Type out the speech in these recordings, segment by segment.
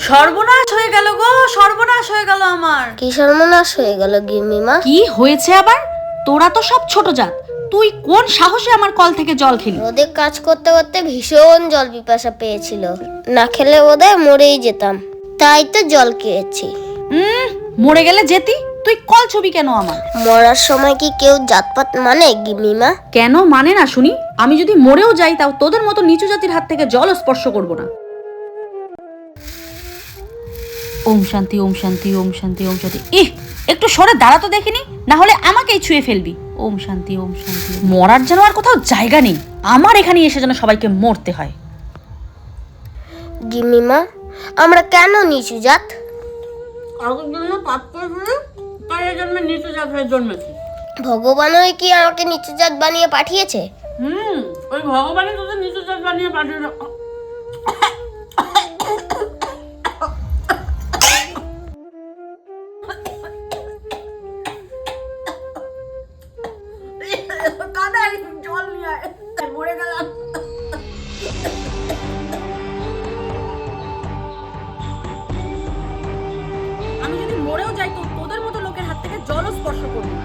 সর্বনাশ হয়ে গেল গো, সর্বনাশ হয়ে গেল আমার। কি সর্বনাশ হয়ে গেল গিন্নিমা? কি হয়েছে আবার? তোরা তো সব ছোট জাত, তুই কোন সাহসে আমার কল থেকে জল খেলি? রোদে কাজ করতে করতে ভীষণ জল পিপাসা পেয়েছিল, না খেলে বোধহয় মরেই যেতাম, তাই তো জল খেয়েছি। মরে গেলে যেতি, তুই কল ছবি কেন আমার? মরার সময় কি কেউ জাতপাত মানে গিন্নিমা? কেন মানে না শুনি? আমি যদি মরেও যাই তাও তোদের মতো নিচু জাতির হাত থেকে জল স্পর্শ করব না। ওম শান্তি ওম শান্তি ওম শান্তি ওম শান্তি। একটু সরে দাঁড়া তো দেখিনি, না হলে আমাকেই ছুঁয়ে ফেলবি। ওম শান্তি ওম শান্তি। মরার যেন আর কোথাও জায়গা নেই, আমার এখানে এসে যেন সবাইকে মরতে হয়। গিন্নিমা, আমরা কেন নিচু জাত? ভগবানই কি আমাকে নিচু জাত বানিয়ে পাঠিয়েছে? ওই ভগবানই তোদের নিচু জাত বানিয়ে পাঠিয়েছে। জল নিয়ে মরে গেলাম। আমি যদি মরেও যাই তো তোদের মতো লোকের হাত থেকে জল স্পর্শ করব না।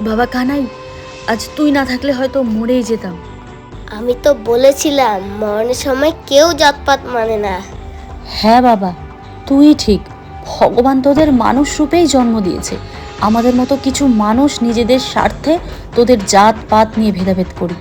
বাবা কানাই, আজ তুই না থাকলে হয়তো মরেই যেতাম। আমি তো বলেছিলাম মরণের সময় কেউ জাতপাত মানে না। হ্যাঁ বাবা, তুই ঠিক। ভগবান তোদের মানুষ রূপেই জন্ম দিয়েছে। আমাদের মতো কিছু মানুষ নিজেদের স্বার্থে তোদের জাত পাত নিয়ে ভেদাভেদ করি।